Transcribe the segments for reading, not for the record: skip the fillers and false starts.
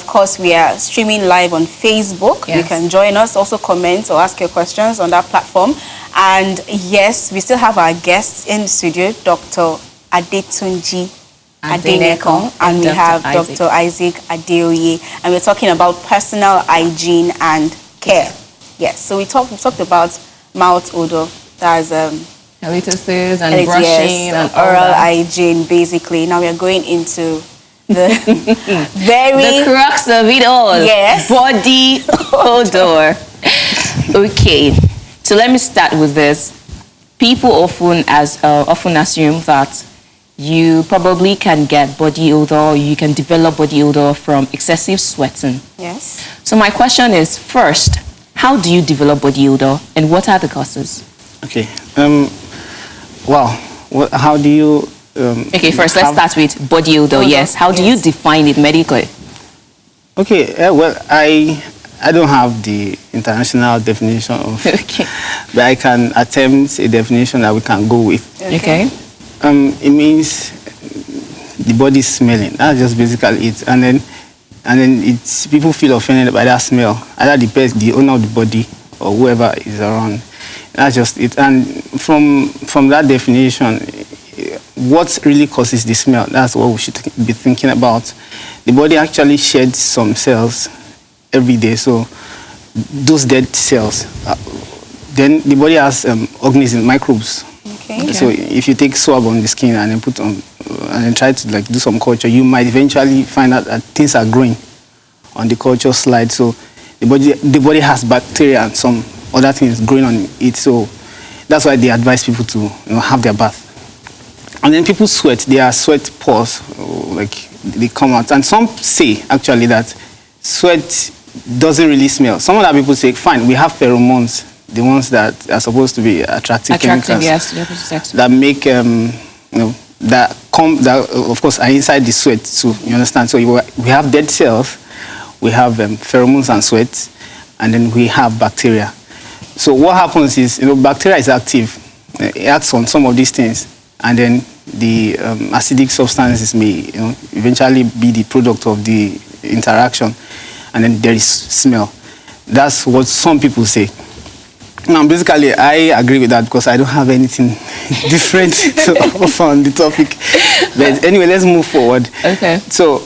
course, we are streaming live on Facebook. Yes. You can join us, also comment or ask your questions on that platform. And yes, we still have our guests in the studio, Dr. Adetunji Adeneko, and we have Dr. Isaac Adeoye, and we're talking about personal hygiene and care. Yes, so we talked about mouth odor, that's halitosis and brushing and oral hygiene, basically. Now we are going into the the crux of it all. Yes, body odor. Okay, so let me start with this. People often assume that you probably can get body odor, you can develop body odor from excessive sweating. Yes. So my question is, first, how do you develop body odor and what are the causes? Okay. How do you... okay, first let's start with body odor, yes. How do you define it medically? Okay, well, I don't have the international definition of... Okay. But I can attempt a definition that we can go with. Okay. It means the body is smelling. That's just basically it. And then it's people feel offended by that smell. Either the owner of the body or whoever is around. That's just it. And from that definition, what really causes the smell? That's what we should be thinking about. The body actually sheds some cells every day. So those dead cells, then the body has organisms, microbes. Okay. So if you take swab on the skin and then put on and then try to do some culture, you might eventually find out that things are growing on the culture slide. So the body has bacteria and some other things growing on it. So that's why they advise people to have their bath. And then people sweat. Their sweat pores, they come out. And some say actually that sweat doesn't really smell. Some other people say, fine, we have pheromones. The ones that are supposed to be attractive chemicals, yes, that make that of course are inside the sweat. So you understand. So we have dead cells, we have pheromones and sweat, and then we have bacteria. So what happens is bacteria is active, it acts on some of these things, and then the acidic substances may eventually be the product of the interaction, and then there is smell. That's what some people say. Now, basically, I agree with that because I don't have anything different to offer on the topic. But anyway, let's move forward. Okay. So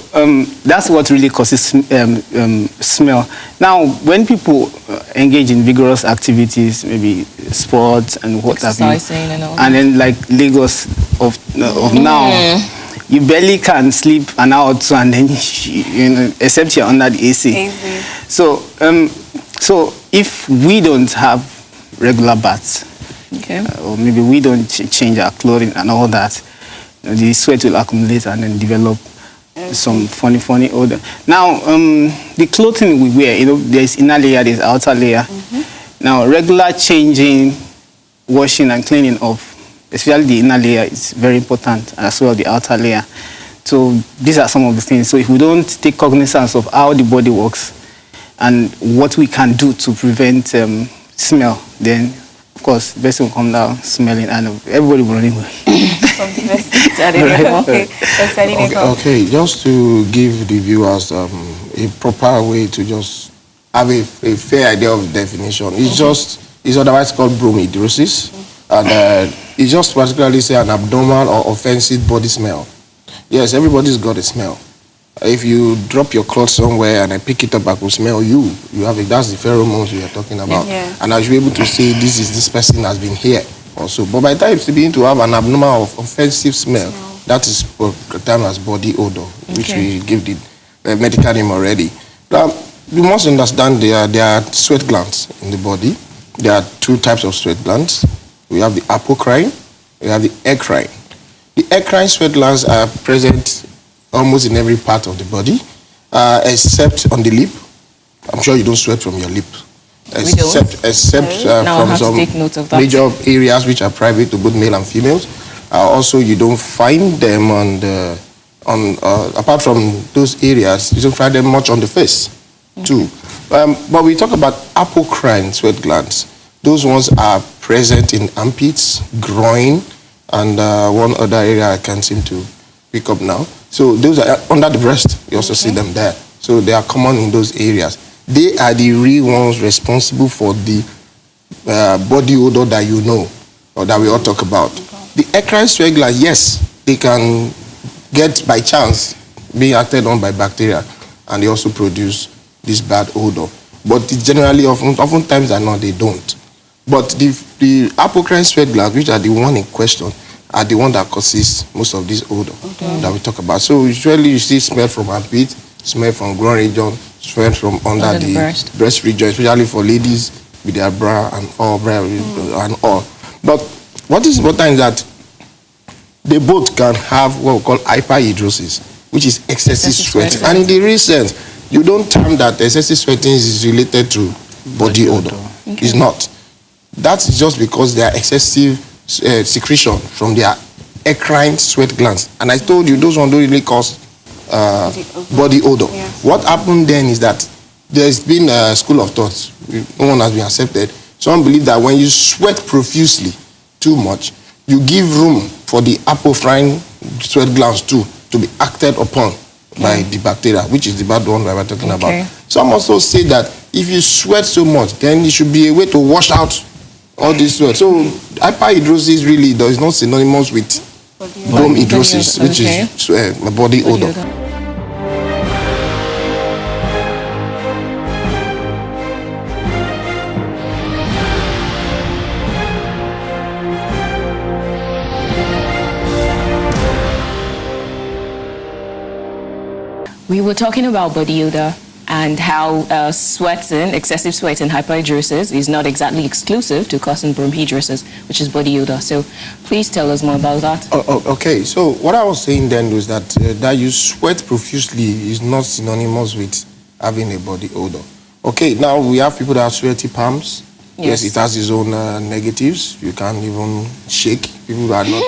that's what really causes smell. Now, when people engage in vigorous activities, maybe sports and what have you, and then like Lagos of now, you barely can sleep an hour or two, and then except you're under the AC. So if we don't have regular baths, okay, or maybe we don't change our clothing and all that, the sweat will accumulate and then develop some funny odor. Now, the clothing we wear, there's inner layer, there's outer layer. Now, regular changing, washing and cleaning of, especially the inner layer, is very important, as well the outer layer. So these are some of the things. So if we don't take cognizance of how the body works and what we can do to prevent smell, then of course the person will come down smelling and everybody will run away. Okay, just to give the viewers a proper way to just have a fair idea of the definition. It's otherwise called bromidrosis, and it's just particularly say an abnormal or offensive body smell. Yes, everybody's got a smell. If you drop your clothes somewhere and I pick it up, I could smell you. You have it. That's the pheromones we are talking about. Yeah. And I should be able to say this person has been here also. But by the time you begin to have an abnormal or offensive smell, that is termed as body odor, which we give the medical name already. Now, you must understand there are sweat glands in the body. There are two types of sweat glands. We have the apocrine, we have the eccrine. The eccrine sweat glands are present almost in every part of the body, except on the lip. I'm sure you don't sweat from your lip. Except from some major areas which are private to both male and females. Also, you don't find them apart from those areas, you don't find them much on the face, too. But we talk about apocrine sweat glands. Those ones are present in armpits, groin, and one other area I can't seem to pick up now. So those are under the breast. You also see them there. So they are common in those areas. They are the real ones responsible for the body odor that you know, or that we all talk about. The eccrine sweat glands, yes, they can get by chance being acted on by bacteria, and they also produce this bad odor. But generally, oftentimes are not, they don't. But the apocrine sweat glands, which are the one in question, are the one that causes most of this odor that we talk about. So usually you see smell from armpit, smell from groin region, smell from under the breast region, especially for ladies with their bra and all. But what is important is that they both can have what we call hyperhidrosis, which is excessive sweating. And in the recent, you don't term that excessive sweating is related to body odor. Okay. It's not. That's just because there are excessive secretion from their eccrine sweat glands. And I told you, those ones don't really cause body odor. Yeah. What happened then is that there's been a school of thought. No one has been accepted. Some believe that when you sweat profusely too much, you give room for the apocrine sweat glands too to be acted upon by the bacteria, which is the bad one that we're talking about. Some also say that if you sweat so much, then it should be a way to wash out all this sweat. So hyperhidrosis really is not synonymous with bromhidrosis, which is body odor. We were talking about body odor and how excessive sweating, hyperhidrosis is not exactly exclusive to causing bromhidrosis, which is body odor. So please tell us more about that. Okay, so what I was saying then was that that you sweat profusely is not synonymous with having a body odor. Okay, now we have people that have sweaty palms. Yes, it has its own negatives. You can't even shake. People are not,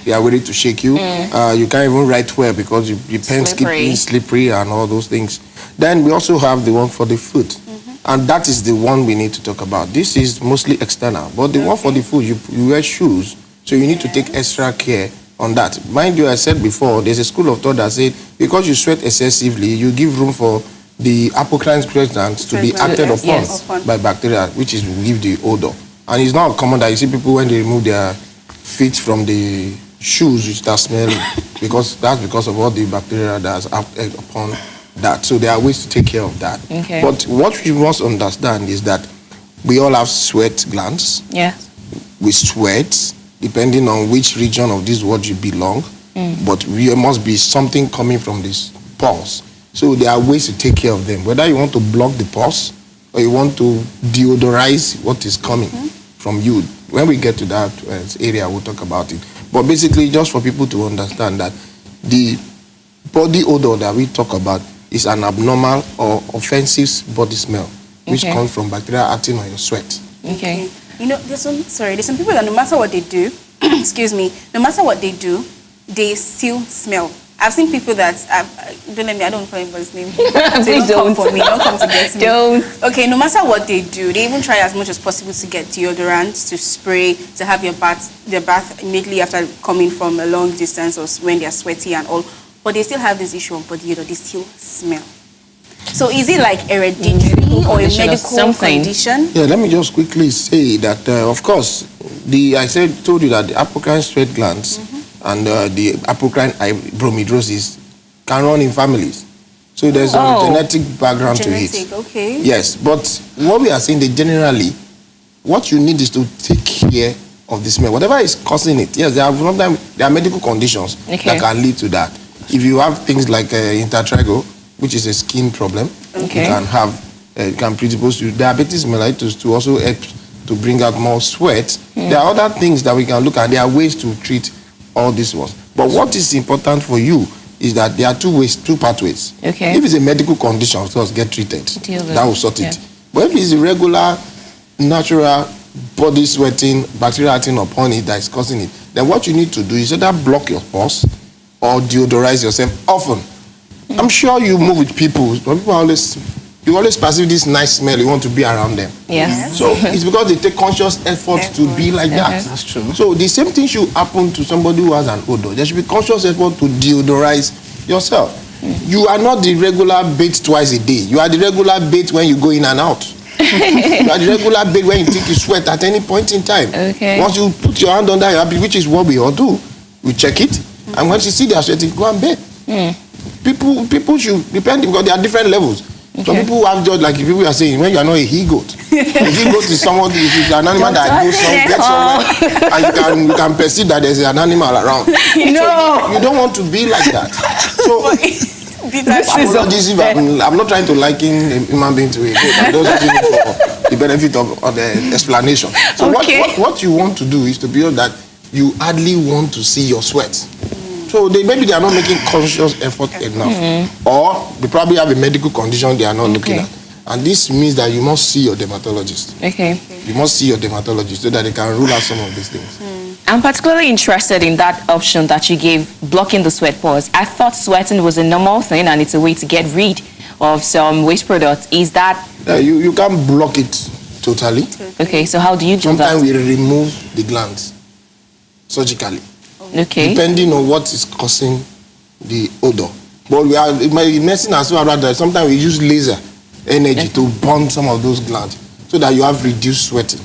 they are ready to shake you. You can't even write well because your pen's keep slippery and all those things. Then we also have the one for the foot. And that is the one we need to talk about. This is mostly external. But the one for the foot, you wear shoes. So you need to take extra care on that. Mind you, I said before, there's a school of thought that said, because you sweat excessively, you give room for the apocrine sweat glands to be acted upon by bacteria, which is will give the odor. And it's not common that you see people when they remove their feet from the shoes, you start smelling, because that's because of all the bacteria that's acted upon that. So there are ways to take care of that. Okay. But what you must understand is that we all have sweat glands. Yeah. We sweat, depending on which region of this world you belong. But there must be something coming from this pores. So there are ways to take care of them. Whether you want to block the pores or you want to deodorize what is coming from you. When we get to that area, we'll talk about it. But basically, just for people to understand that the body odor that we talk about is an abnormal or offensive body smell, which comes from bacteria acting on your sweat. Okay. You know, there's some people that no matter what they do, excuse me, no matter what they do, they still smell. I've seen people that, I don't know anybody's name. So Please don't come for me, don't come to get me. Don't. Okay, no matter what they do, they even try as much as possible to get deodorant, to spray, to have their bath immediately after coming from a long distance or when they're sweaty and all. But they still have this issue of body odor, they still smell. So is it like hereditary or a medical condition? Yeah, let me just quickly say that, of course, I told you that the apocrine sweat glands and the apocrine bromhidrosis can run in families. So there's a genetic background to it. Okay. Yes, but what we are saying that generally, what you need is to take care of the smell. Whatever is causing it, yes, there are medical conditions that can lead to that. If you have things like intertrigo, which is a skin problem, you can have, you can predispose to diabetes mellitus to also help to bring out more sweat. There are other things that we can look at. There are ways to treat all these ones. But what is important for you is that there are two pathways. Okay. If it's a medical condition, of course, get treated. That will sort it. But if it's a regular, natural body sweating, bacteria acting upon it that is causing it, then what you need to do is either block your pores or deodorize yourself often. I'm sure you move with people, but people you always perceive this nice smell, you want to be around them. Yes. So it's because they take conscious effort to be like that. That's true. So the same thing should happen to somebody who has an odor. There should be conscious effort to deodorize yourself. You are not the regular bait twice a day. You are the regular bait when you go in and out. You are the regular bait when you think you sweat at any point in time. Okay. Once you put your hand under your armpit, which is what we all do, we check it, and once you see they are sweating, go and bed. People should depend, because there are different levels. Okay. Some people have just, like people are saying, when you are not a he-goat. A he-goat is somebody, is an animal that goes somewhere, and you can perceive that there's an animal around. No. So you don't want to be like that. So apologies if I'm not trying to liken a human being to a goat. I'm just using it for the benefit of the explanation. So what you want to do is to build that you hardly want to see your sweat. So maybe they are not making conscious effort enough, or they probably have a medical condition they are not looking at. And this means that you must see your dermatologist. Okay. You must see your dermatologist so that they can rule out some of these things. I'm particularly interested in that option that you gave, blocking the sweat pores. I thought sweating was a normal thing and it's a way to get rid of some waste products. Is that... You can't block it totally. Okay, so how do you do Sometimes that? we remove the glands surgically. Okay. Depending on what is causing the odor. But we are in medicine as well, rather sometimes we use laser energy to burn some of those glands so that you have reduced sweating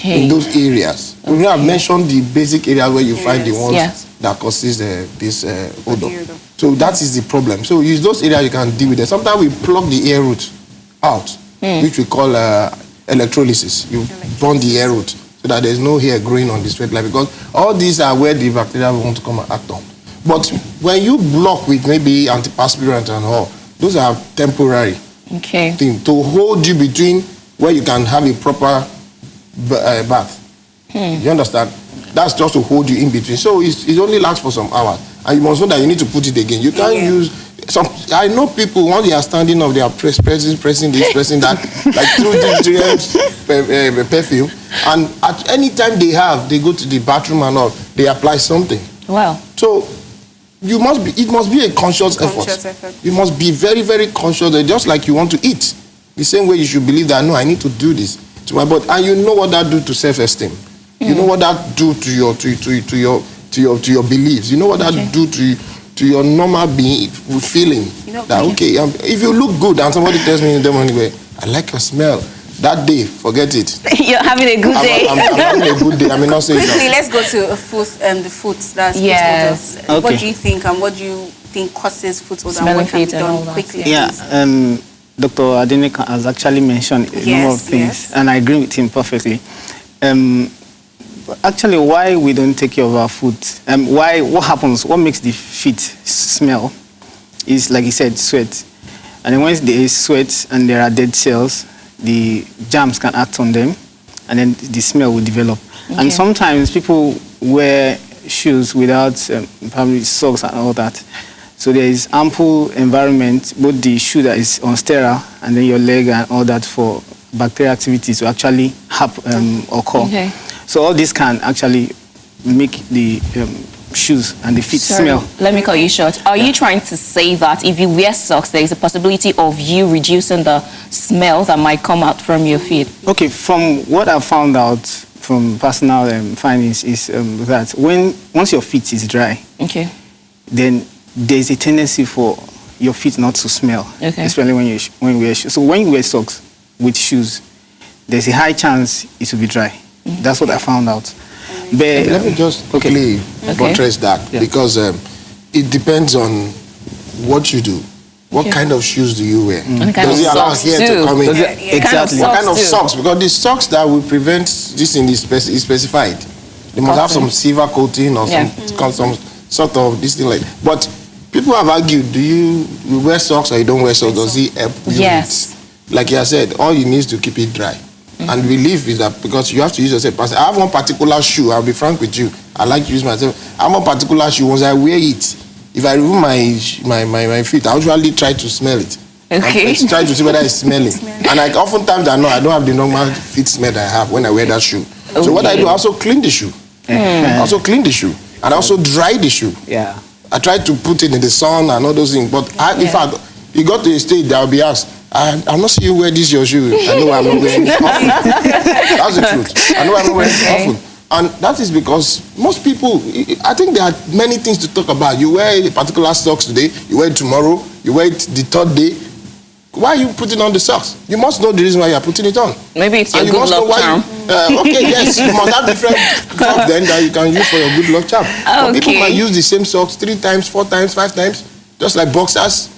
in those areas. We have mentioned the basic areas where you find the ones that causes this odor. So that is the problem. So use those areas you can deal with it. Sometimes we plug the air route out, which we call electrolysis. You burn the air route so that there's no hair growing on the sweat line, because all these are where the bacteria want to come and act on. But when you block with maybe antiperspirant and all, those are temporary things to hold you between where you can have a proper bath. You understand? That's just to hold you in between. So it only lasts for some hours. And you must know that you need to put it again. You can't use some. I know people, once they are standing up, they are pressing this, pressing that, like through the perfume. And at any time they go to the bathroom and all, they apply something. Wow. So it must be a conscious effort. You must be very, very conscious, just like you want to eat. The same way you should believe that, no, I need to do this to my body. And you know what that do to self-esteem. You know what that do to your beliefs. You know what that do to your normal being, feeling. That okay, if you look good and somebody tells me in the morning, I like your smell. That day, forget it. You're having a good day. I'm having a good day. I mean, not saying quickly, let's go to the foods. That's foot odors. What do you think, and what do you think causes foot odor? Smelling what can be feet and all done that. quickly? Yeah, Dr. Adeneka has actually mentioned a number of things, and I agree with him perfectly. Actually, why we don't take care of our foot, what happens, what makes the feet smell is, like he said, sweat. And then once there is sweat and there are dead cells, the germs can act on them, and then the smell will develop. And sometimes people wear shoes without probably socks and all that. So there is ample environment, both the shoe that is unsterile and then your leg and all that, for bacterial activities to actually occur. So all this can actually make the shoes and the feet smell. Let me cut you short. Are you trying to say that if you wear socks, there is a possibility of you reducing the smell that might come out from your feet? Okay, from what I found out from personal findings is that once your feet is dry, then there's a tendency for your feet not to smell, especially when you wear shoes. So when you wear socks with shoes, there's a high chance it will be dry. That's what I found out. But, let me just quickly buttress that, because it depends on what you do. What kind of shoes do you wear? Does it allow hair to come in? Exactly. What kind of socks? Because the socks that will prevent this in is specified. They must have some silver coating or some sort of this thing like. But people have argued: do you wear socks or you don't wear socks? Does it help you? Yes. Like I said, all you need is to keep it dry. And belief is that, because you have to use yourself. I have one particular shoe. I'll be frank with you. I like to use myself. I have one particular shoe. Once I wear it, if I remove my feet, I usually try to smell it. I try to see whether it's smelling. And oftentimes I don't have the normal feet smell that I have when I wear that shoe. So what I do, I also clean the shoe. I also clean the shoe. And I also dry the shoe. Yeah. I try to put it in the sun and all those things. But if you got to a stage that I'll be asked, I'm not seeing you wear this your shoe. I know I'm not wearing it often. That's the truth. I know I'm not wearing it often. And that is because most people, I think there are many things to talk about. You wear a particular socks today, you wear it tomorrow, you wear it the third day. Why are you putting on the socks? You must know the reason why you are putting it on. Maybe it's your and good luck charm. Okay, yes, you must have different socks then that you can use for your good luck charm. Okay. People might use the same socks 3 times, 4 times, 5 times, just like boxers.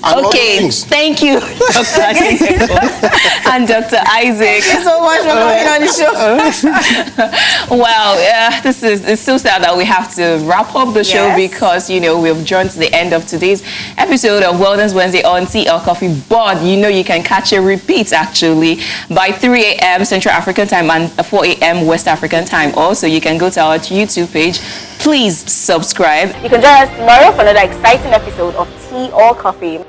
Okay, thank you, Dr. Adeneko and Dr. Isaac. Thank you so much for coming on the show. Well, it's so sad that we have to wrap up the show because, you know, we've drawn to the end of today's episode of Wellness Wednesday on Tea or Coffee. But, you know, you can catch a repeat, actually, by 3 a.m. Central African Time and 4 a.m. West African Time. Also, you can go to our YouTube page. Please subscribe. You can join us tomorrow for another exciting episode of Tea or Coffee.